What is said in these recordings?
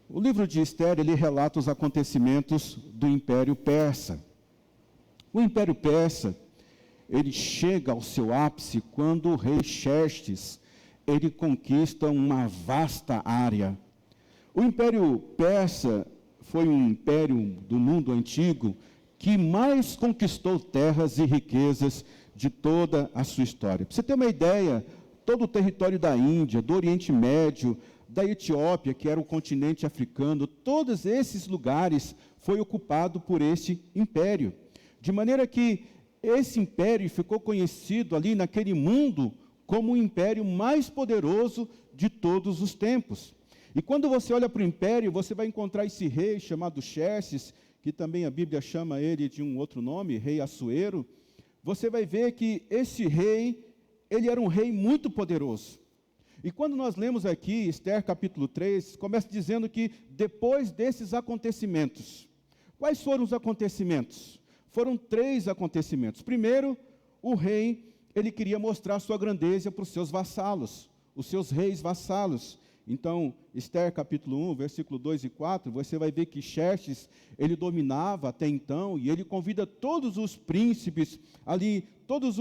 O livro de Ester, ele relata os acontecimentos do Império Persa. O Império Persa, ele chega ao seu ápice quando o rei Xerxes, ele conquista uma vasta área. O Império Persa foi um império do mundo antigo que mais conquistou terras e riquezas de toda a sua história. Para você ter uma ideia, todo o território da Índia, do Oriente Médio, da Etiópia, que era o continente africano, todos esses lugares foi ocupado por esse império. De maneira que esse império ficou conhecido ali naquele mundo como o império mais poderoso de todos os tempos. E quando você olha para o império, você vai encontrar esse rei chamado Xerxes, que também a Bíblia chama ele de um outro nome, rei Assuero. Você vai ver que esse rei, ele era um rei muito poderoso. E quando nós lemos aqui, Ester capítulo 3, começa dizendo que depois desses acontecimentos, quais foram os acontecimentos? Foram 3 acontecimentos. Primeiro, o rei, ele queria mostrar sua grandeza para os seus vassalos, os seus reis vassalos. Então, Ester capítulo 1, versículo 2 e 4, você vai ver que Xerxes, ele dominava até então, e ele convida todos os príncipes ali, todos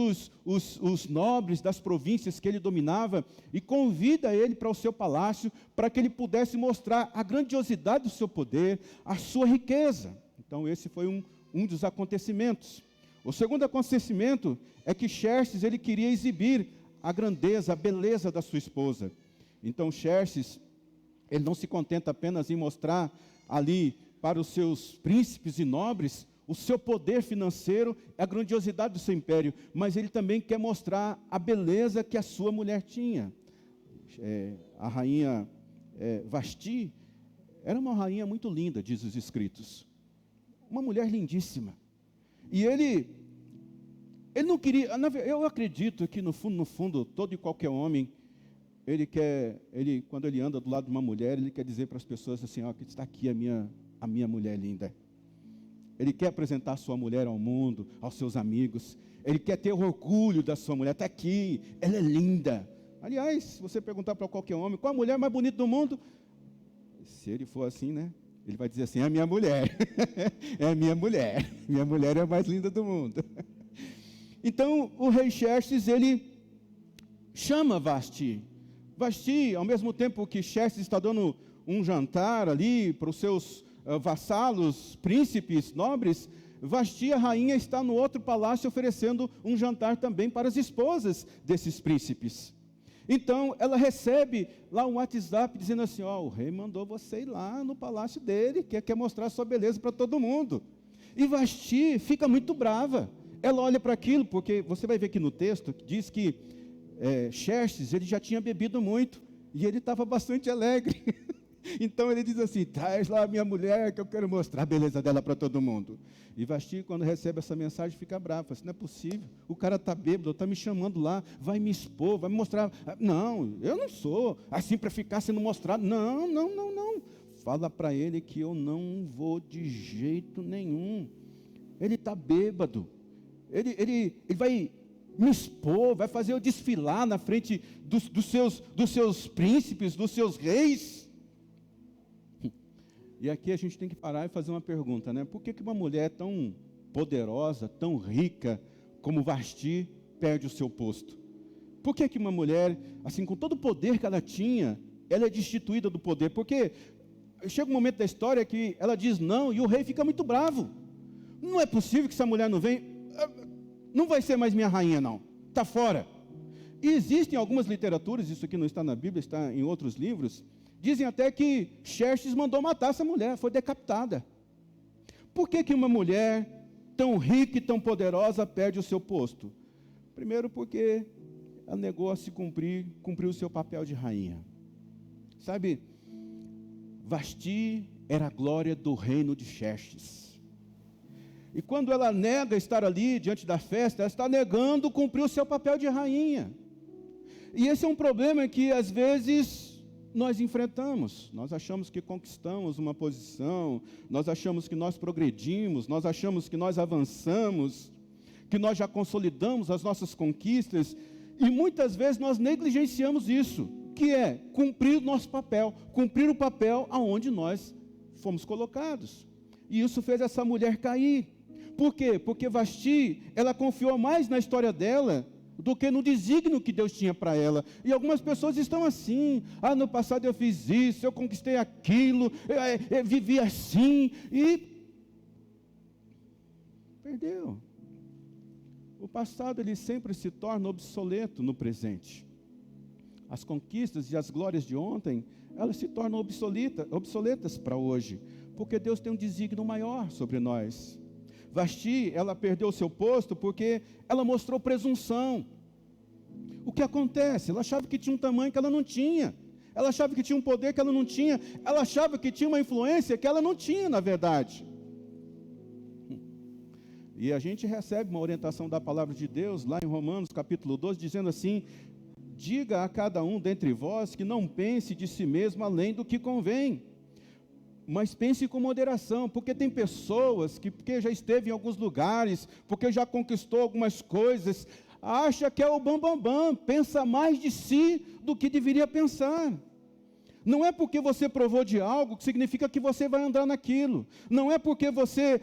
os nobres das províncias que ele dominava, e convida ele para o seu palácio, para que ele pudesse mostrar a grandiosidade do seu poder, a sua riqueza. Então, esse foi um dos acontecimentos. O segundo acontecimento é que Xerxes, ele queria exibir a grandeza, a beleza da sua esposa. Então, Xerxes, ele não se contenta apenas em mostrar ali para os seus príncipes e nobres o seu poder financeiro, a grandiosidade do seu império, mas ele também quer mostrar a beleza que a sua mulher tinha. A rainha Vasti era uma rainha muito linda, diz os escritos. Uma mulher lindíssima. E ele não queria, eu acredito que no fundo, todo e qualquer homem, quando ele anda do lado de uma mulher, ele quer dizer para as pessoas assim, ó, que está aqui a minha mulher linda. Ele quer apresentar a sua mulher ao mundo, aos seus amigos. Ele quer ter orgulho da sua mulher. Está aqui, ela é linda. Aliás, se você perguntar para qualquer homem, qual a mulher mais bonita do mundo? Se ele for assim, né? Ele vai dizer assim, é a minha mulher. É a minha mulher. Minha mulher é a mais linda do mundo. Então, o rei Xerxes, ele chama Vasti. Vasti, ao mesmo tempo que Xerxes está dando um jantar ali para os seus vassalos, príncipes, nobres, Vasti, a rainha, está no outro palácio oferecendo um jantar também para as esposas desses príncipes. Então, ela recebe lá um WhatsApp dizendo assim, ó, o rei mandou você ir lá no palácio dele, que quer mostrar sua beleza para todo mundo. E Vasti fica muito brava. Ela olha para aquilo, porque você vai ver aqui no texto, que diz que Xerxes, ele já tinha bebido muito, e ele estava bastante alegre. Então ele diz assim, traz lá a minha mulher, que eu quero mostrar a beleza dela para todo mundo. E Vasti, quando recebe essa mensagem, fica bravo, fala assim, não é possível, o cara está bêbado, está me chamando lá, vai me expor, vai me mostrar. Não, eu não sou assim para ficar sendo mostrado. Não. Fala para ele que eu não vou de jeito nenhum. Ele está bêbado. Ele vai me expor, vai fazer eu desfilar na frente dos seus príncipes, dos seus reis. E aqui a gente tem que parar e fazer uma pergunta, né? Por que uma mulher tão poderosa, tão rica como Vasti perde o seu posto? Por que uma mulher, assim, com todo o poder que ela tinha, ela é destituída do poder? Porque chega um momento da história que ela diz não e o rei fica muito bravo. Não é possível que essa mulher não venha, não vai ser mais minha rainha não, está fora. E existem algumas literaturas, isso aqui não está na Bíblia, está em outros livros, dizem até que Xerxes mandou matar essa mulher, foi decapitada. Por que uma mulher tão rica e tão poderosa perde o seu posto? Primeiro porque ela negou a se cumprir o seu papel de rainha. Sabe, Vasti era a glória do reino de Xerxes. E quando ela nega estar ali diante da festa, ela está negando cumprir o seu papel de rainha. E esse é um problema que às vezes nós enfrentamos. Nós achamos que conquistamos uma posição, nós achamos que nós progredimos, nós achamos que nós avançamos, que nós já consolidamos as nossas conquistas, e muitas vezes nós negligenciamos isso. que é cumprir o nosso papel, cumprir o papel aonde nós fomos colocados. E isso fez essa mulher cair. Por quê? Porque Vasti, ela confiou mais na história dela do que no desígnio que Deus tinha para ela. E algumas pessoas estão assim: no passado eu fiz isso, eu conquistei aquilo, eu vivi assim, e perdeu. O passado, ele sempre se torna obsoleto no presente. As conquistas e as glórias de ontem, elas se tornam obsoletas para hoje, porque Deus tem um desígnio maior sobre nós. Vasti, ela perdeu o seu posto porque ela mostrou presunção. O que acontece? Ela achava que tinha um tamanho que ela não tinha. Ela achava que tinha um poder que ela não tinha. Ela achava que tinha uma influência que ela não tinha, na verdade. E a gente recebe uma orientação da palavra de Deus, lá em Romanos, capítulo 12, dizendo assim: diga a cada um dentre vós que não pense de si mesmo além do que convém, mas pense com moderação, porque tem pessoas que, porque já esteve em alguns lugares, porque já conquistou algumas coisas, acha que é o bambambam, pensa mais de si do que deveria pensar. Não é porque você provou de algo que significa que você vai andar naquilo. Não é porque você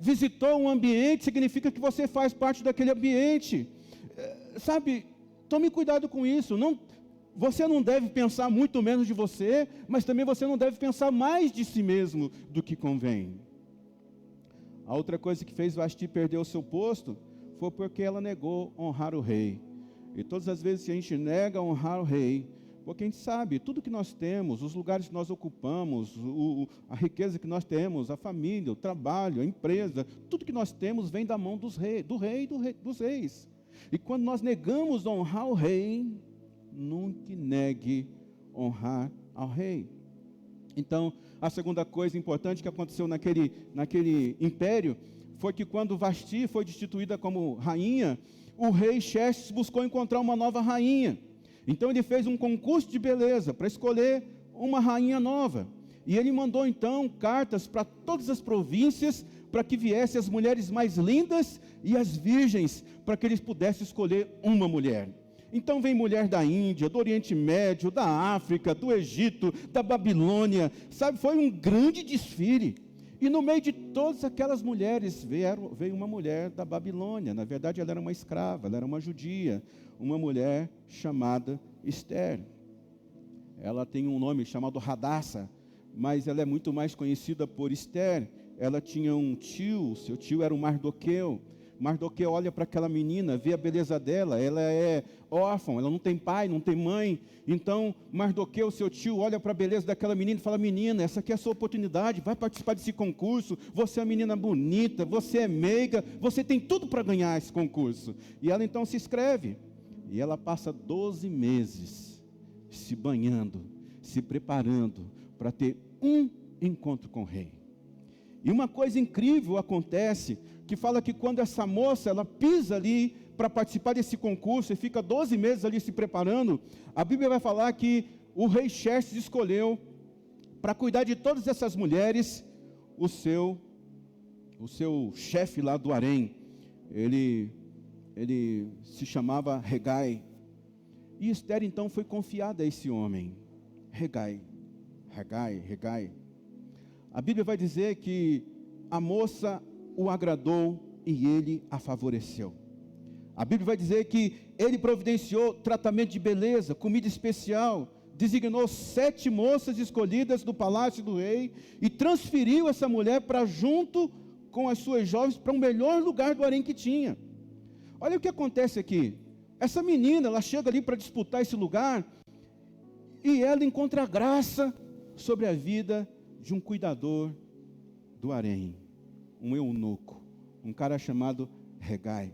visitou um ambiente, significa que você faz parte daquele ambiente. Sabe, tome cuidado com isso. Você não deve pensar muito menos de você, mas também você não deve pensar mais de si mesmo do que convém. A outra coisa que fez Vasti perder o seu posto foi porque ela negou honrar o rei. E todas as vezes que a gente nega honrar o rei, porque a gente sabe, tudo que nós temos, os lugares que nós ocupamos, a riqueza que nós temos, a família, o trabalho, a empresa, tudo que nós temos vem da mão dos reis. E quando nós negamos honrar o rei, nunca negue honrar ao rei. Então, a segunda coisa importante que aconteceu naquele império foi que quando Vasti foi destituída como rainha, o rei Xerxes buscou encontrar uma nova rainha. Então ele fez um concurso de beleza para escolher uma rainha nova. E ele mandou então cartas para todas as províncias, para que viessem as mulheres mais lindas e as virgens, para que eles pudessem escolher uma mulher. Então vem mulher da Índia, do Oriente Médio, da África, do Egito, da Babilônia, sabe, foi um grande desfile. E no meio de todas aquelas mulheres veio uma mulher da Babilônia. Na verdade ela era uma escrava, ela era uma judia, uma mulher chamada Esther. Ela tem um nome chamado Hadassa, mas ela é muito mais conhecida por Esther. Ela tinha um tio, seu tio era o Mardoqueu. Mardoqueu olha para aquela menina, vê a beleza dela, ela é órfã, ela não tem pai, não tem mãe. Então Mardoqueu, seu tio, olha para a beleza daquela menina e fala: menina, essa aqui é a sua oportunidade, vai participar desse concurso, você é uma menina bonita, você é meiga, você tem tudo para ganhar esse concurso. E ela então se inscreve, e ela passa 12 meses se banhando, se preparando para ter um encontro com o rei. E uma coisa incrível acontece, que fala que quando essa moça, ela pisa ali para participar desse concurso, e fica 12 meses ali se preparando, a Bíblia vai falar que o rei Xerxes escolheu, para cuidar de todas essas mulheres, o seu chefe lá do harém. Ele se chamava Hegai. E Esther então foi confiada a esse homem, Hegai. A Bíblia vai dizer que a moça o agradou e ele a favoreceu. A Bíblia vai dizer que ele providenciou tratamento de beleza, comida especial, designou 7 moças escolhidas do palácio do rei e transferiu essa mulher para junto com as suas jovens para o melhor lugar do harém que tinha. Olha o que acontece aqui. Essa menina, ela chega ali para disputar esse lugar e ela encontra graça sobre a vida de um cuidador do harém, um eunuco, um cara chamado Hegai.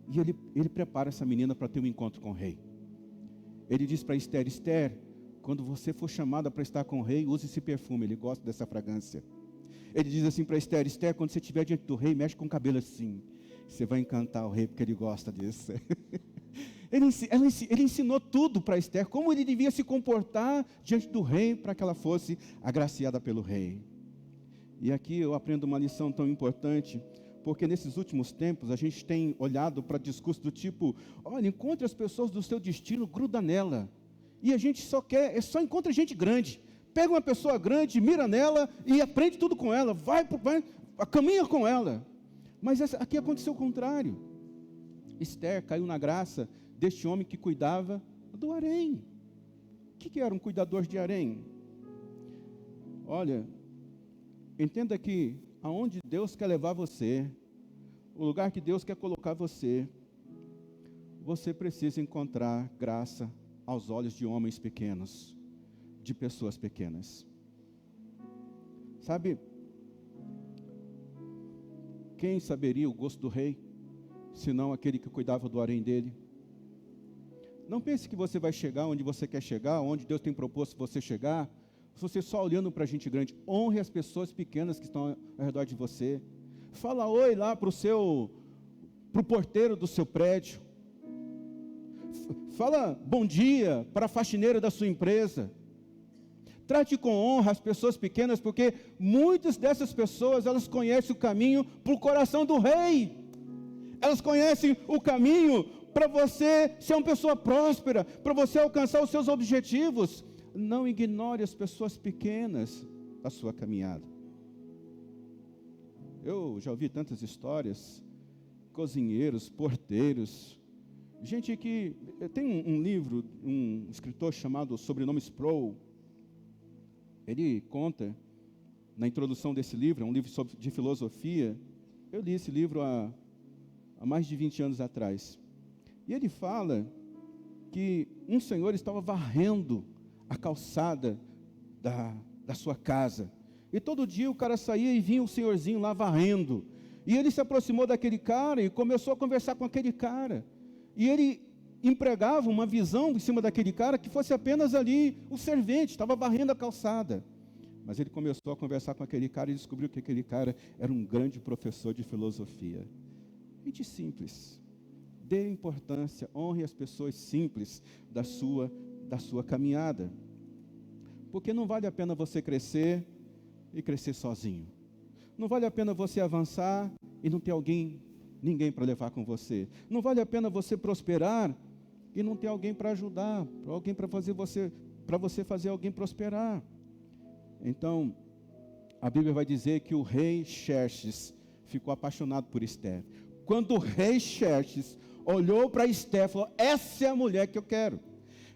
E ele prepara essa menina para ter um encontro com o rei. Ele diz para Esther: Esther, quando você for chamada para estar com o rei, use esse perfume, ele gosta dessa fragrância. Ele diz assim para Esther: Esther, quando você estiver diante do rei, mexe com o cabelo assim, você vai encantar o rei, porque ele gosta disso. Ele ensinou tudo para Esther, como ele devia se comportar diante do rei, para que ela fosse agraciada pelo rei. E aqui eu aprendo uma lição tão importante, porque nesses últimos tempos a gente tem olhado para discursos do tipo, olha, encontre as pessoas do seu destino, gruda nela. E a gente só encontra gente grande. Pega uma pessoa grande, mira nela e aprende tudo com ela, caminha com ela. Mas aqui aconteceu o contrário. Esther caiu na graça deste homem que cuidava do harém. O que era um cuidador de harém? Olha, entenda que aonde Deus quer levar você, o lugar que Deus quer colocar você, você precisa encontrar graça aos olhos de homens pequenos, de pessoas pequenas. Sabe, quem saberia o gosto do rei, senão aquele que cuidava do harém dele? Não pense que você vai chegar onde você quer chegar, onde Deus tem proposto você chegar, você só olhando para a gente grande. Honre as pessoas pequenas que estão ao redor de você. Fala oi lá para o porteiro do seu prédio. Fala bom dia para a faxineira da sua empresa. Trate com honra as pessoas pequenas, porque muitas dessas pessoas, elas conhecem o caminho para o coração do rei. Elas conhecem o caminho para você ser uma pessoa próspera, para você alcançar os seus objetivos. Não ignore as pessoas pequenas da sua caminhada. Eu já ouvi tantas histórias, cozinheiros, porteiros, gente que... Tem um livro, um escritor chamado Sobrenome Sproul. Ele conta, na introdução desse livro, é um livro de filosofia. Eu li esse livro há mais de 20 anos atrás. E ele fala que um senhor estava varrendo a calçada da sua casa. E todo dia o cara saía e vinha o senhorzinho lá varrendo. E ele se aproximou daquele cara e começou a conversar com aquele cara. E ele empregava uma visão em cima daquele cara que fosse apenas ali o servente, estava varrendo a calçada. Mas ele começou a conversar com aquele cara e descobriu que aquele cara era um grande professor de filosofia. Gente simples. Dê importância, honre as pessoas simples da sua caminhada. Porque não vale a pena você crescer e crescer sozinho. Não vale a pena você avançar e não ter ninguém para levar com você. Não vale a pena você prosperar e não ter alguém para ajudar, alguém para você fazer alguém prosperar. Então, a Bíblia vai dizer que o rei Xerxes ficou apaixonado por Esther. Quando o rei Xerxes olhou para Esther e falou, essa é a mulher que eu quero.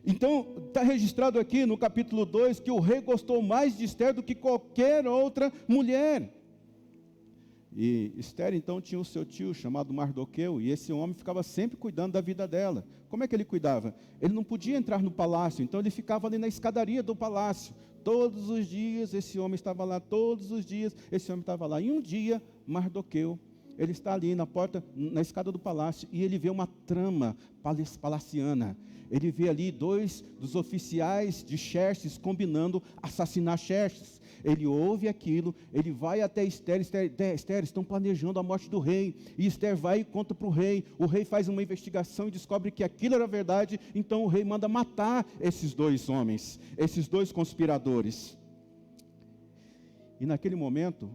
Então, está registrado aqui no capítulo 2, que o rei gostou mais de Esther do que qualquer outra mulher. E Esther, então, tinha o seu tio, chamado Mardoqueu, e esse homem ficava sempre cuidando da vida dela. Como é que ele cuidava? Ele não podia entrar no palácio, então ele ficava ali na escadaria do palácio. Todos os dias, esse homem estava lá, todos os dias, esse homem estava lá. E um dia, Mardoqueu, ele está ali na porta, na escada do palácio, e ele vê uma trama palaciana. Ele vê ali 2 dos oficiais de Xerxes combinando assassinar Xerxes. Ele ouve aquilo, ele vai até Esther, Esther, estão planejando a morte do rei. E Esther vai e conta para o rei faz uma investigação e descobre que aquilo era verdade. Então o rei manda matar esses 2 homens, esses 2 conspiradores. E naquele momento,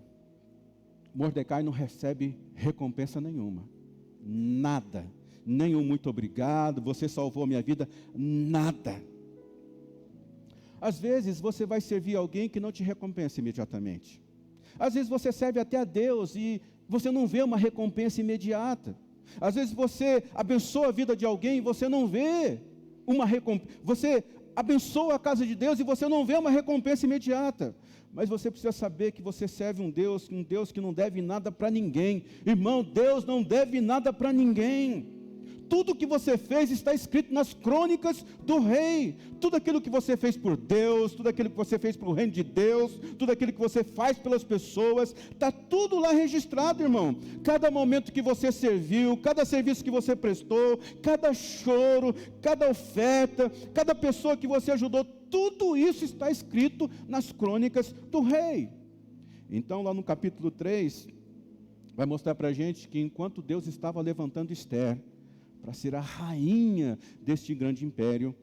Mordecai não recebe recompensa nenhuma, nada, nenhum muito obrigado, você salvou minha vida, nada. Às vezes você vai servir alguém que não te recompensa imediatamente. Às vezes você serve até a Deus e você não vê uma recompensa imediata. Às vezes você abençoa a vida de alguém e você não vê uma recompensa. Você abençoa a casa de Deus e você não vê uma recompensa imediata. Mas você precisa saber que você serve um Deus que não deve nada para ninguém. Irmão, Deus não deve nada para ninguém. Tudo que você fez está escrito nas crônicas do rei. Tudo aquilo que você fez por Deus, tudo aquilo que você fez para o reino de Deus, tudo aquilo que você faz pelas pessoas, está tudo lá registrado, irmão. Cada momento que você serviu, cada serviço que você prestou, cada choro, cada oferta, cada pessoa que você ajudou, tudo isso está escrito nas crônicas do rei. Então, lá no capítulo 3, vai mostrar para a gente que enquanto Deus estava levantando Esther para ser a rainha deste grande império,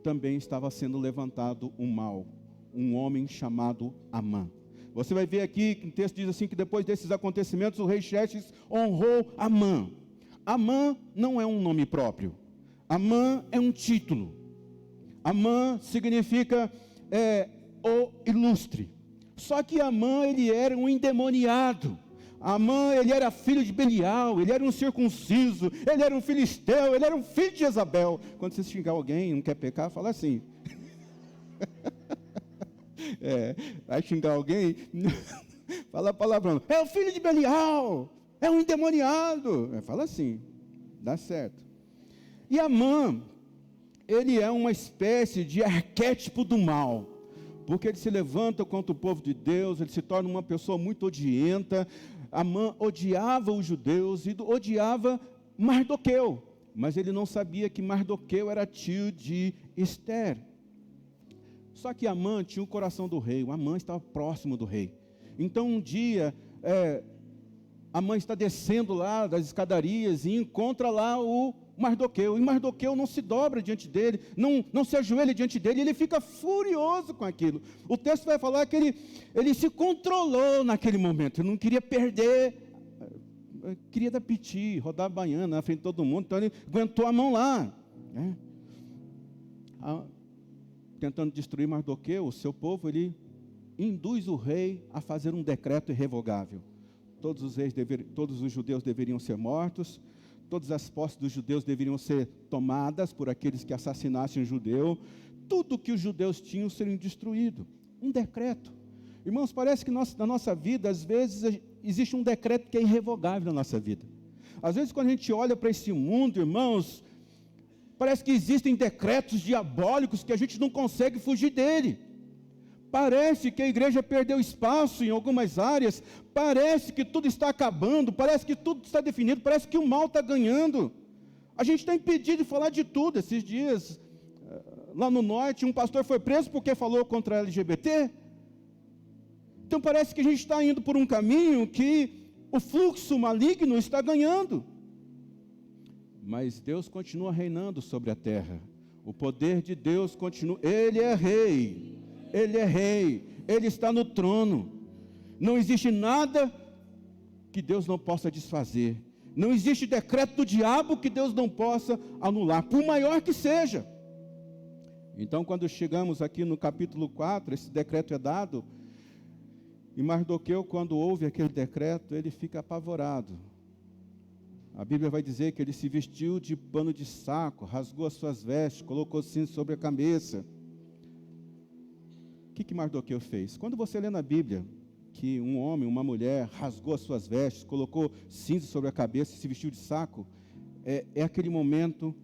também estava sendo levantado um mal, um homem chamado Amã. Você vai ver aqui que o texto diz assim, que depois desses acontecimentos, o rei Xerxes honrou Amã. Amã não é um nome próprio. Amã é um título. Amã significa o ilustre. Só que Amã, ele era um endemoniado. Amã, ele era filho de Belial, ele era um circunciso, ele era um filisteu, ele era um filho de Jezabel. Quando você xingar alguém e não quer pecar, fala assim. Vai xingar alguém, fala palavrão. É o filho de Belial, é um endemoniado. Fala assim, dá certo. E Amã, ele é uma espécie de arquétipo do mal. Porque ele se levanta contra o povo de Deus, ele se torna uma pessoa muito odienta. Amã odiava os judeus e odiava Mardoqueu, mas ele não sabia que Mardoqueu era tio de Ester. Só que Amã tinha o coração do rei, o Amã estava próximo do rei. Então um dia, Amã está descendo lá das escadarias e encontra lá o Mardoqueu, e Mardoqueu não se dobra diante dele, não se ajoelha diante dele, ele fica furioso com aquilo. O texto vai falar que ele se controlou naquele momento, ele não queria perder, queria dar piti, rodar a baiana na frente de todo mundo, então ele aguentou a mão lá, né? Tentando destruir Mardoqueu, o seu povo, ele induz o rei a fazer um decreto irrevogável. Todos os judeus deveriam ser mortos, todas as posses dos judeus deveriam ser tomadas por aqueles que assassinassem um judeu, tudo que os judeus tinham seria destruído. Um decreto. Irmãos, parece que na nossa vida, às vezes, existe um decreto que é irrevogável na nossa vida. Às vezes, quando a gente olha para esse mundo, irmãos, parece que existem decretos diabólicos que a gente não consegue fugir dele. Parece que a igreja perdeu espaço em algumas áreas, parece que tudo está acabando, parece que tudo está definido, parece que o mal está ganhando. A gente está impedido de falar de tudo. Esses dias, lá no norte, um pastor foi preso porque falou contra a LGBT. Então parece que a gente está indo por um caminho que o fluxo maligno está ganhando. Mas Deus continua reinando sobre a terra. O poder de Deus continua, Ele é rei. Ele é rei, Ele está no trono. Não existe nada que Deus não possa desfazer. Não existe decreto do diabo que Deus não possa anular, por maior que seja. Então, quando chegamos aqui no capítulo 4, esse decreto é dado, e Mardoqueu, quando ouve aquele decreto, ele fica apavorado. A Bíblia vai dizer que ele se vestiu de pano de saco, rasgou as suas vestes, colocou cinza sobre a cabeça. O que Mardoqueu fez? Quando você lê na Bíblia que um homem, uma mulher, rasgou as suas vestes, colocou cinza sobre a cabeça e se vestiu de saco, é aquele momento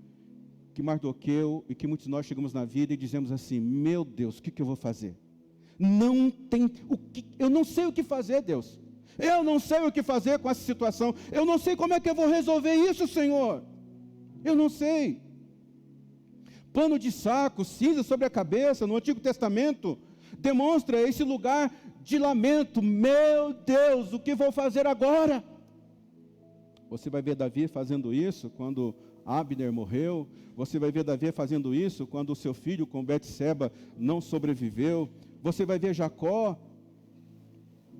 que Mardoqueu e que muitos de nós chegamos na vida e dizemos assim: meu Deus, o que eu vou fazer? Eu não sei o que fazer, Deus. Eu não sei o que fazer com essa situação. Eu não sei como é que eu vou resolver isso, Senhor. Eu não sei. Pano de saco, cinza sobre a cabeça, no Antigo Testamento, demonstra esse lugar de lamento. Meu Deus, o que vou fazer agora? Você vai ver Davi fazendo isso quando Abner morreu. Você vai ver Davi fazendo isso quando o seu filho com Betseba não sobreviveu. Você vai ver Jacó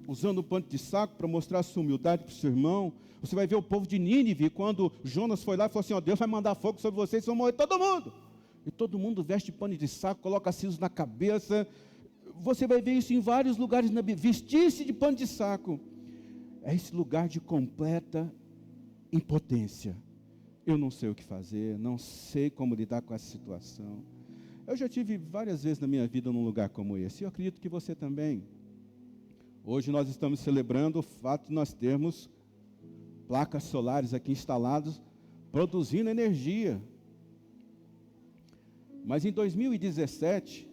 usando o pano de saco para mostrar a sua humildade para o seu irmão. Você vai ver o povo de Nínive, quando Jonas foi lá e falou assim: ó, Deus vai mandar fogo sobre vocês, vão morrer todo mundo. E todo mundo veste pano de saco, coloca cinza na cabeça. Você vai ver isso em vários lugares na Bíblia. Vestir-se de pano de saco é esse lugar de completa impotência. Eu não sei o que fazer, não sei como lidar com essa situação. Eu já tive várias vezes na minha vida num lugar como esse. Eu acredito que você também. Hoje nós estamos celebrando o fato de nós termos placas solares aqui instaladas, produzindo energia. Mas em 2017,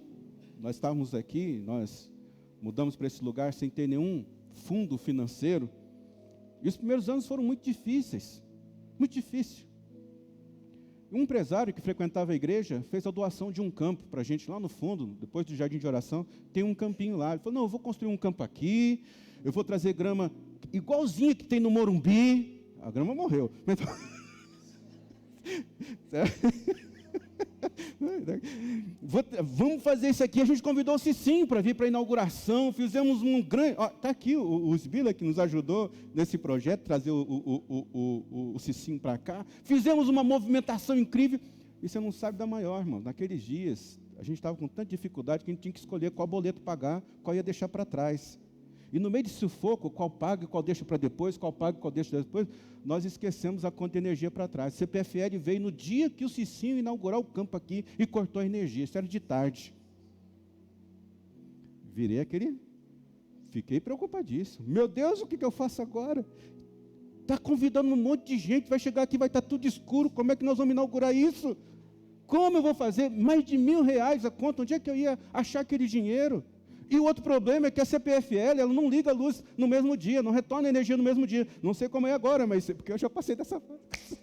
nós estávamos aqui, nós mudamos para esse lugar sem ter nenhum fundo financeiro. E os primeiros anos foram muito difíceis, muito difícil. Um empresário que frequentava a igreja fez a doação de um campo para a gente lá no fundo, depois do jardim de oração, tem um campinho lá. Ele falou: não, eu vou construir um campo aqui, eu vou trazer grama igualzinha que tem no Morumbi. A grama morreu. Vamos fazer isso aqui. A gente convidou o Cicinho para vir para a inauguração. Fizemos um grande... Está aqui o Sbila que nos ajudou nesse projeto, trazer o Cicinho para cá. Fizemos uma movimentação incrível. E você não sabe da maior, irmão. Naqueles dias, a gente estava com tanta dificuldade que a gente tinha que escolher qual boleto pagar, qual ia deixar para trás. E no meio de sufoco, qual paga, qual deixa para depois, qual paga, qual deixa depois, nós esquecemos a conta de energia para trás. O CPFL veio no dia que o Cicinho inaugurar o campo aqui e cortou a energia. Isso era de tarde. Fiquei preocupadíssimo. Meu Deus, o que eu faço agora? Está convidando um monte de gente, vai chegar aqui, vai estar tudo escuro, como é que nós vamos inaugurar isso? Como eu vou fazer? Mais de R$1.000 a conta, onde é que eu ia achar aquele dinheiro? E o outro problema é que a CPFL, ela não liga a luz no mesmo dia, não retorna a energia no mesmo dia. Não sei como é agora, mas porque eu já passei dessa fase.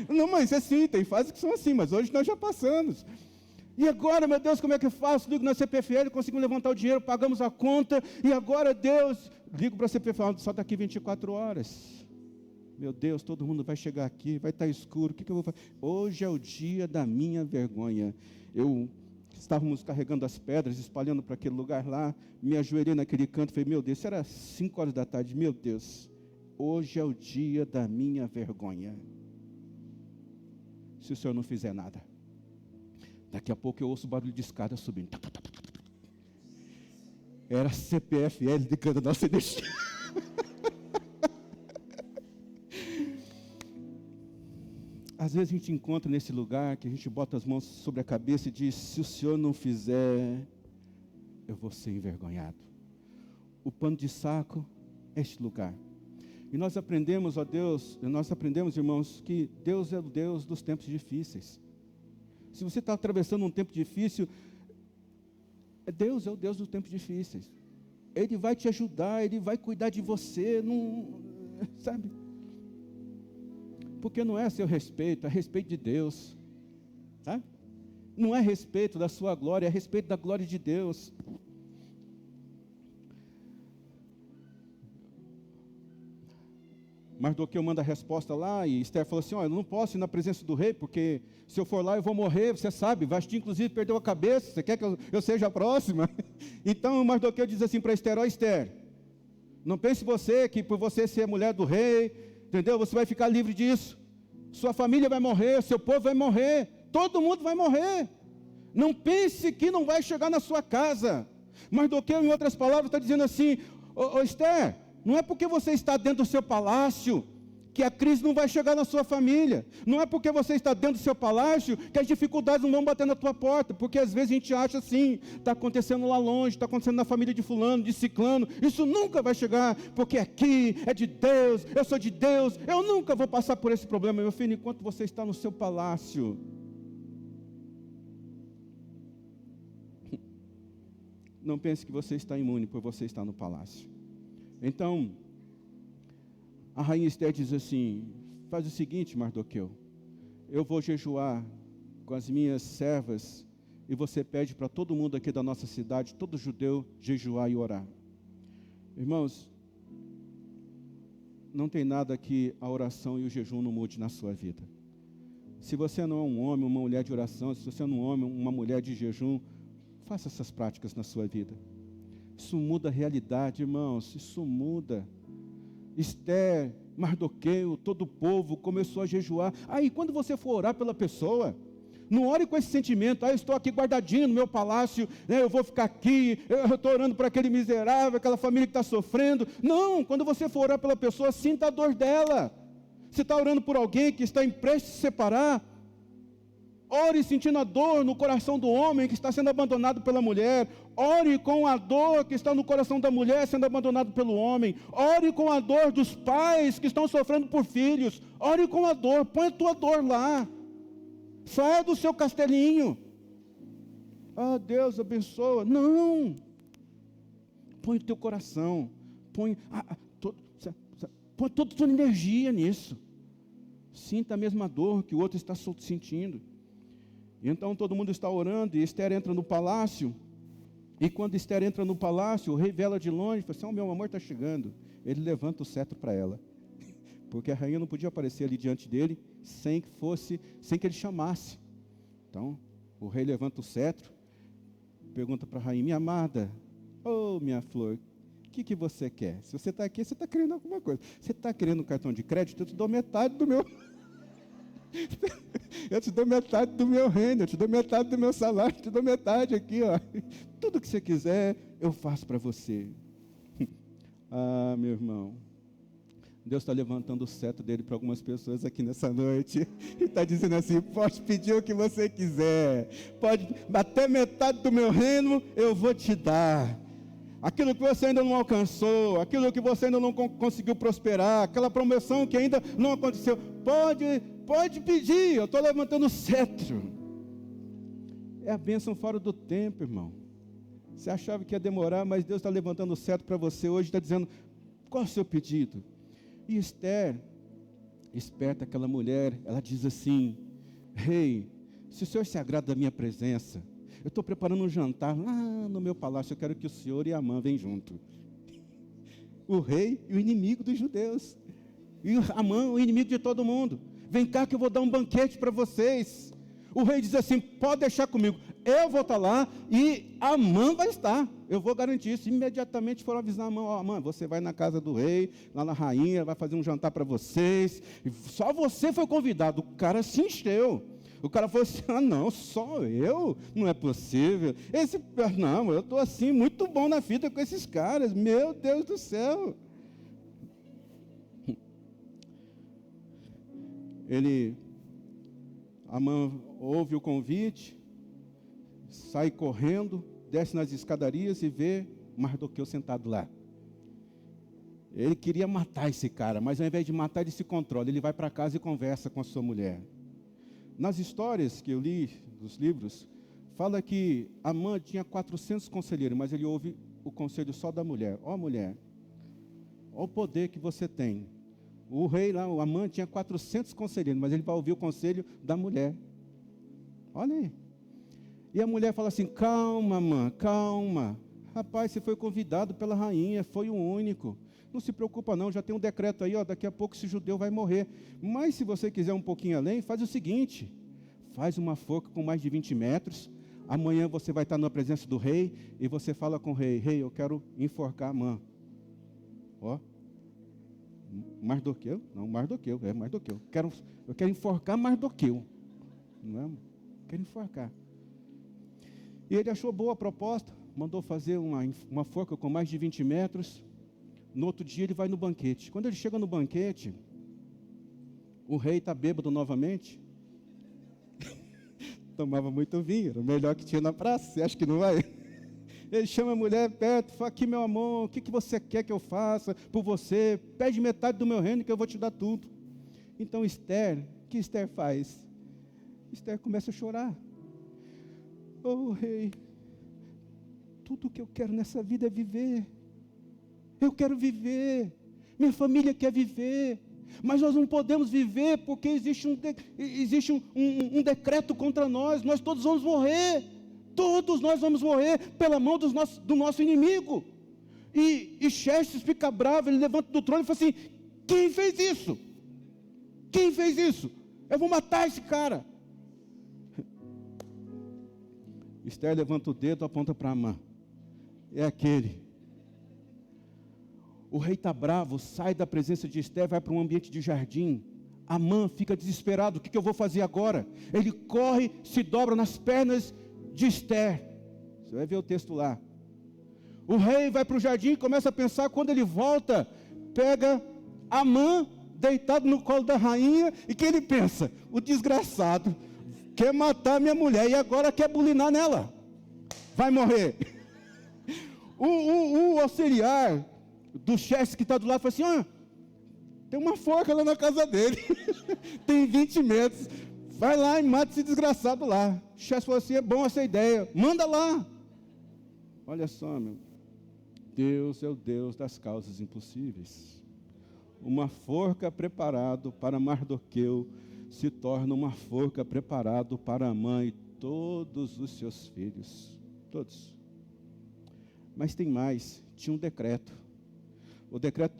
Não, mas assim, tem fases que são assim, mas hoje nós já passamos. E agora, meu Deus, como é que eu faço? Ligo na CPFL, conseguimos levantar o dinheiro, pagamos a conta, e agora, Deus, ligo para a CPFL, só daqui 24 horas. Meu Deus, todo mundo vai chegar aqui, vai estar escuro, o que eu vou fazer? Hoje é o dia da minha vergonha. Estávamos carregando as pedras, espalhando para aquele lugar lá, me ajoelhei naquele canto, falei, meu Deus, era 5 horas da tarde, meu Deus, hoje é o dia da minha vergonha. Se o Senhor não fizer nada. Daqui a pouco eu ouço o barulho de escada subindo. Era a CPFL ligando a nossa energia. Às vezes a gente encontra nesse lugar que a gente bota as mãos sobre a cabeça e diz, se o Senhor não fizer, eu vou ser envergonhado. O pano de saco é este lugar. E nós aprendemos, ó Deus, irmãos, que Deus é o Deus dos tempos difíceis. Se você está atravessando um tempo difícil, Deus é o Deus dos tempos difíceis. Ele vai te ajudar, Ele vai cuidar de você, não, sabe? Porque não é a seu respeito, é a respeito de Deus. Tá? Não é respeito da sua glória, é respeito da glória de Deus. Mardoqueu manda a resposta lá, e Esther falou assim, olha, eu não posso ir na presença do rei, porque se eu for lá eu vou morrer, você sabe, Vasti inclusive perdeu a cabeça, você quer que eu seja a próxima? Então Mardoqueu diz assim para Esther, ó Esther, não pense você que por você ser mulher do rei, entendeu, você vai ficar livre disso, sua família vai morrer, seu povo vai morrer, todo mundo vai morrer, não pense que não vai chegar na sua casa. Mardoqueu, em outras palavras, está dizendo assim, ô Esther, não é porque você está dentro do seu palácio que a crise não vai chegar na sua família. Não é porque você está dentro do seu palácio que as dificuldades não vão bater na tua porta. Porque às vezes a gente acha assim, está acontecendo lá longe, está acontecendo na família de fulano, de ciclano. Isso nunca vai chegar, porque aqui é de Deus, eu sou de Deus. Eu nunca vou passar por esse problema, meu filho, enquanto você está no seu palácio. Não pense que você está imune por você estar no palácio. Então, a rainha Esther diz assim, faz o seguinte, Mardoqueu, eu vou jejuar com as minhas servas, e você pede para todo mundo aqui da nossa cidade, todo judeu, jejuar e orar. Irmãos, não tem nada que a oração e o jejum não mude na sua vida. Se você não é um homem, uma mulher de oração, se você não é um homem, uma mulher de jejum, faça essas práticas na sua vida. Isso muda a realidade, irmãos, isso muda. Esther, Mardoqueu, todo o povo começou a jejuar. Aí, quando você for orar pela pessoa, não ore com esse sentimento, eu estou aqui guardadinho no meu palácio, né, eu vou ficar aqui, eu estou orando para aquele miserável, aquela família que está sofrendo. Não, quando você for orar pela pessoa, sinta a dor dela. Você está orando por alguém que está prestes a se separar, ore sentindo a dor no coração do homem que está sendo abandonado pela mulher. Ore com a dor que está no coração da mulher sendo abandonado pelo homem. Ore com a dor dos pais que estão sofrendo por filhos. Ore com a dor, põe a tua dor lá. Saia do seu castelinho. Ah, Deus abençoa. Não. Põe o teu coração. Põe toda a tua energia nisso. Sinta a mesma dor que o outro está sentindo. E então todo mundo está orando e Esther entra no palácio. E quando Esther entra no palácio, o rei vê ela de longe e fala assim, meu amor está chegando. Ele levanta o cetro para ela. Porque a rainha não podia aparecer ali diante dele sem que ele chamasse. Então, o rei levanta o cetro, pergunta para a rainha: minha amada, minha flor, o que você quer? Se você está aqui, você está querendo alguma coisa. Você está querendo um cartão de crédito? Eu te dou metade do meu... eu te dou metade do meu reino, eu te dou metade do meu salário, eu te dou metade aqui, ó. Tudo que você quiser, eu faço para você. Meu irmão, Deus está levantando o cetro dele para algumas pessoas aqui nessa noite. E está dizendo assim: pode pedir o que você quiser. Pode, até metade do meu reino eu vou te dar. Aquilo que você ainda não alcançou, aquilo que você ainda não conseguiu prosperar, aquela promoção que ainda não aconteceu, pode pedir, eu estou levantando o cetro. É a bênção fora do tempo, irmão. Você achava que ia demorar, mas Deus está levantando o cetro para você hoje, está dizendo: qual é o seu pedido? E Esther, esperta aquela mulher, ela diz assim: rei, se o senhor se agrada da minha presença, eu estou preparando um jantar lá no meu palácio, eu quero que o senhor e Amã venham junto. O rei e o inimigo dos judeus, e Amã, o inimigo de todo mundo. Vem cá que eu vou dar um banquete para vocês. O rei diz assim: pode deixar comigo, eu vou estar lá e Amã vai estar. Eu vou garantir isso. Imediatamente foram avisar Amã: Amã, você vai na casa do rei, lá na rainha, vai fazer um jantar para vocês. E só você foi convidado. O cara se encheu. O cara falou assim: não, só eu? Não é possível. Não, eu estou assim, muito bom na vida com esses caras. Meu Deus do céu. Amã ouve o convite, sai correndo, desce nas escadarias e vê Mardoqueu sentado lá. Ele queria matar esse cara, mas ao invés de matar, ele se controla. Ele vai para casa e conversa com a sua mulher. Nas histórias que eu li, dos livros, fala que Amã tinha 400 conselheiros, mas ele ouve o conselho só da mulher. Mulher, olha o poder que você tem. O rei lá, o Amã, tinha 400 conselheiros, mas ele vai ouvir o conselho da mulher. Olha aí. E a mulher fala assim: calma, Amã, calma. Rapaz, você foi convidado pela rainha, foi o único. Não se preocupa não, já tem um decreto aí, daqui a pouco esse judeu vai morrer. Mas se você quiser um pouquinho além, faz o seguinte: faz uma forca com mais de 20 metros, amanhã você vai estar na presença do rei, e você fala com o rei: rei, eu quero enforcar Amã. Mardoqueu? Não, Mardoqueu, é Mardoqueu. Eu quero enforcar Mardoqueu. Não é? Quero enforcar. E ele achou boa a proposta, mandou fazer uma forca com mais de 20 metros. No outro dia ele vai no banquete. Quando ele chega no banquete, o rei está bêbado novamente. Tomava muito vinho, era o melhor que tinha na praça. Você acha que não vai? Ele chama a mulher perto, fala: aqui, meu amor, o que você quer que eu faça por você? Pede metade do meu reino que eu vou te dar tudo. Então Esther, o que Esther faz? Esther começa a chorar. Rei, tudo que eu quero nessa vida é viver. Eu quero viver, minha família quer viver, mas nós não podemos viver porque existe um decreto contra nós. Nós todos vamos morrer, todos nós vamos morrer pela mão do nosso inimigo. E Xerxes fica bravo, ele levanta do trono e fala assim: quem fez isso? Quem fez isso? Eu vou matar esse cara. Esther levanta o dedo, aponta para Amã: é aquele. O rei está bravo, sai da presença de Esther, vai para um ambiente de jardim. Amã fica desesperado: o que eu vou fazer agora? Ele corre, se dobra nas pernas de Esther. Você vai ver o texto lá. O rei vai para o jardim e começa a pensar. Quando ele volta, pega Amã deitado no colo da rainha. E que ele pensa: o desgraçado quer matar minha mulher e agora quer bulinar nela. Vai morrer. O auxiliar do chefe que está do lado fala assim: tem uma forca lá na casa dele. Tem 20 metros. Vai lá e mata esse desgraçado lá. O chefe falou assim: é bom essa ideia, manda lá. Olha só, meu. Deus é o Deus das causas impossíveis. Uma forca preparada para Mardoqueu se torna uma forca preparada para Amã e todos os seus filhos. Todos. Mas tem mais, tinha um decreto. O decreto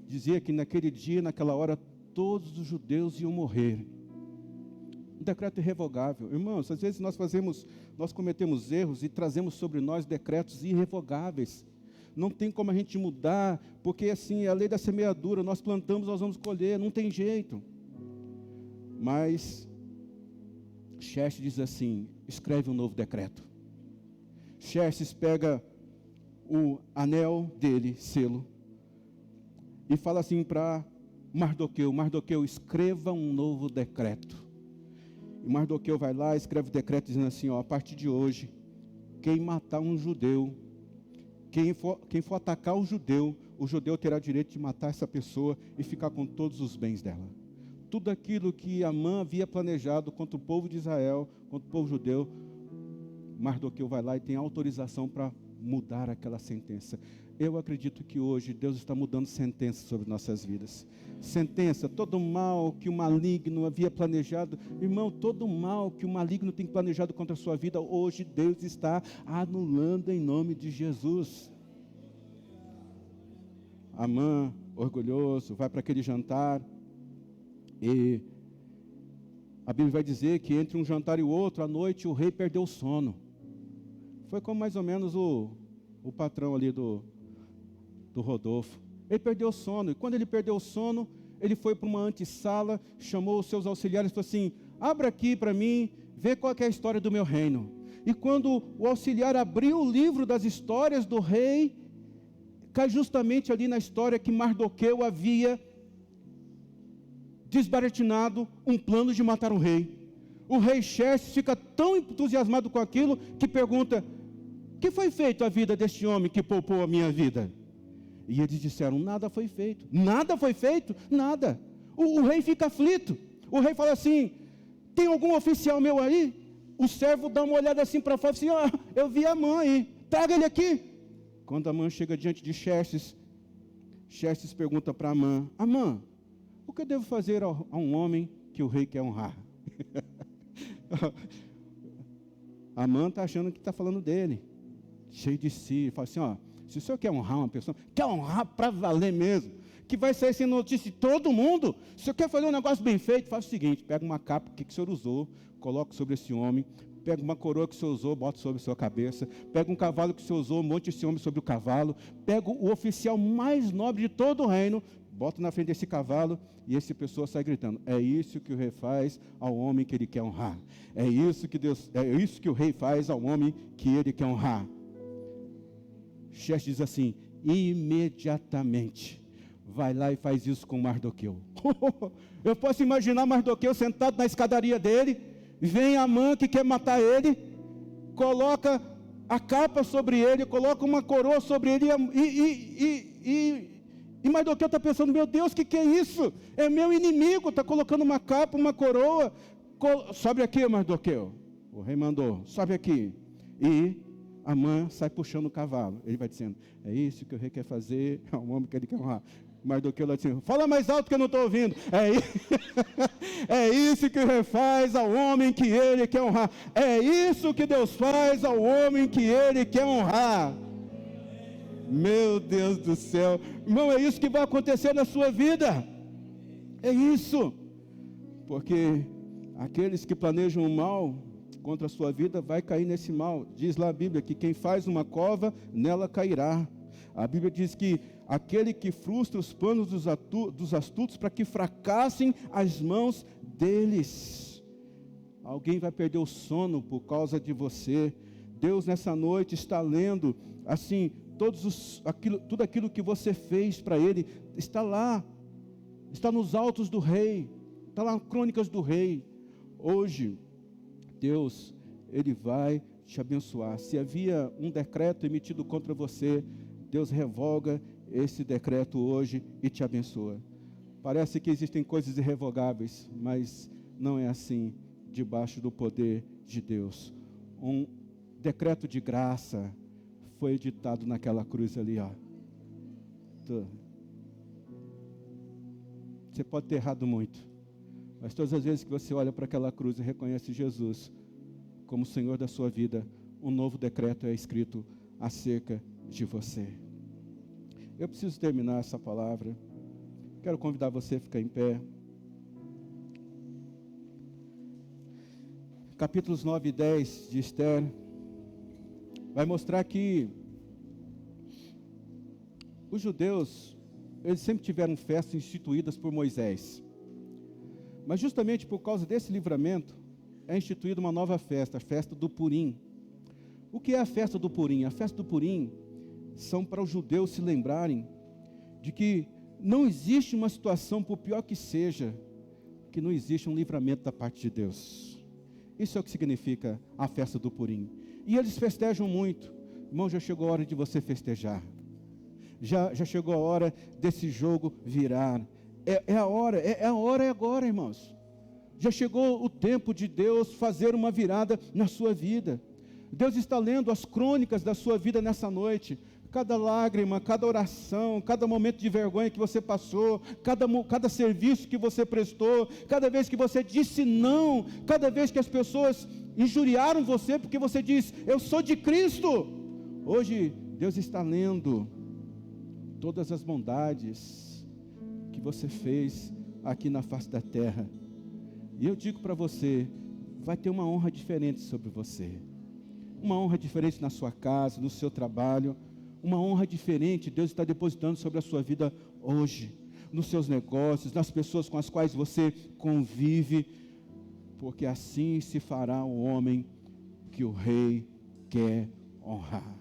dizia que naquele dia, naquela hora, todos os judeus iam morrer. Um decreto irrevogável. Irmãos, às vezes nós cometemos erros e trazemos sobre nós decretos irrevogáveis. Não tem como a gente mudar, porque assim, é a lei da semeadura, nós plantamos, nós vamos colher, não tem jeito. Mas Xerxes diz assim, escreve um novo decreto. Xerxes pega o anel dele, selo, e fala assim para Mardoqueu, Mardoqueu, escreva um novo decreto. E Mardoqueu vai lá, escreve o decreto dizendo assim, ó, a partir de hoje, quem matar um judeu, quem for atacar o judeu terá direito de matar essa pessoa e ficar com todos os bens dela. Tudo aquilo que Amã havia planejado contra o povo de Israel, contra o povo judeu, Mardoqueu vai lá e tem autorização para mudar aquela sentença. Eu acredito que hoje Deus está mudando sentenças sobre nossas vidas. Sentença, todo mal que o maligno havia planejado, irmão, todo mal que o maligno tem planejado contra a sua vida, hoje Deus está anulando em nome de Jesus. Amã, orgulhoso, vai para aquele jantar e a Bíblia vai dizer que entre um jantar e o outro, à noite o rei perdeu o sono. Foi como mais ou menos o patrão ali do Rodolfo. Ele perdeu o sono, e quando ele perdeu o sono, ele foi para uma antessala, chamou os seus auxiliares e falou assim, abra aqui para mim, vê qual é a história do meu reino. E quando o auxiliar abriu o livro das histórias do rei, cai justamente ali na história que Mardoqueu havia desbaratinado um plano de matar o rei. O rei Xerxes fica tão entusiasmado com aquilo, que pergunta, que foi feito a vida deste homem que poupou a minha vida? E eles disseram, nada foi feito. Nada foi feito? Nada. O rei fica aflito. O rei fala assim, tem algum oficial meu aí? O servo dá uma olhada assim para fora, assim, eu vi Amã aí, traga ele aqui. Quando Amã chega diante de Xerxes, Xerxes pergunta para Amã, Amã, o que eu devo fazer a um homem que o rei quer honrar? Amã está achando que está falando dele, cheio de si, fala assim, se o senhor quer honrar uma pessoa, quer honrar para valer mesmo, que vai sair sem notícia de todo mundo, se o senhor quer fazer um negócio bem feito, faz o seguinte, pega uma capa que o senhor usou, coloca sobre esse homem, pega uma coroa que o senhor usou, bota sobre a sua cabeça, pega um cavalo que o senhor usou, monte esse homem sobre o cavalo, pega o oficial mais nobre de todo o reino, bota na frente desse cavalo, e essa pessoa sai gritando, é isso que o rei faz ao homem que ele quer honrar, é isso que o rei faz ao homem que ele quer honrar. Xerxes diz assim, imediatamente, vai lá e faz isso com Mardoqueu. Eu posso imaginar Mardoqueu sentado na escadaria dele, vem Amã que quer matar ele, coloca a capa sobre ele, coloca uma coroa sobre ele, e Mardoqueu está pensando, meu Deus, que é isso? É meu inimigo, está colocando uma capa, uma coroa, sobe aqui, Mardoqueu. O rei mandou, sobe aqui. E Amã sai puxando o cavalo. Ele vai dizendo, é isso que o rei quer fazer ao homem que ele quer honrar. Mardoqueu lá dizendo, fala mais alto que eu não estou ouvindo. É isso que o rei faz ao homem que ele quer honrar. É isso que Deus faz ao homem que ele quer honrar. Meu Deus do céu. Irmão, é isso que vai acontecer na sua vida. É isso. Porque aqueles que planejam o mal contra a sua vida vai cair nesse mal. Diz lá a Bíblia que quem faz uma cova, nela cairá. A Bíblia diz que aquele que frustra os planos dos astutos para que fracassem as mãos deles. Alguém vai perder o sono por causa de você. Deus nessa noite está lendo assim, tudo aquilo que você fez para Ele, está lá, está nos autos do rei, está lá nas crônicas do rei. Hoje, Deus, Ele vai te abençoar. Se havia um decreto emitido contra você, Deus revoga esse decreto hoje e te abençoa. Parece que existem coisas irrevogáveis, mas não é assim, debaixo do poder de Deus. Um decreto de graça foi editado naquela cruz ali, Você pode ter errado muito, mas todas as vezes que você olha para aquela cruz e reconhece Jesus como Senhor da sua vida, um novo decreto é escrito acerca de você. Eu preciso terminar essa palavra. Quero convidar você a ficar em pé. capítulos 9 e 10 de Esther, vai mostrar que os judeus, eles sempre tiveram festas instituídas por Moisés. Mas justamente por causa desse livramento, é instituída uma nova festa, a festa do Purim. O que é a festa do Purim? A festa do Purim são para os judeus se lembrarem de que não existe uma situação, por pior que seja, que não existe um livramento da parte de Deus. Isso é o que significa a festa do Purim. E eles festejam muito. Irmão, já chegou a hora de você festejar. Já chegou a hora desse jogo virar. É a hora agora, irmãos. Já chegou o tempo de Deus fazer uma virada na sua vida. Deus está lendo as crônicas da sua vida nessa noite. Cada lágrima, cada oração, cada momento de vergonha que você passou, cada serviço que você prestou, cada vez que você disse não, cada vez que as pessoas injuriaram você porque você diz, eu sou de Cristo. Hoje, Deus está lendo todas as bondades que você fez aqui na face da terra. E eu digo para você, vai ter uma honra diferente sobre você. Uma honra diferente na sua casa, no seu trabalho. Uma honra diferente Deus está depositando sobre a sua vida hoje. Nos seus negócios, nas pessoas com as quais você convive. Porque assim se fará o homem que o rei quer honrar.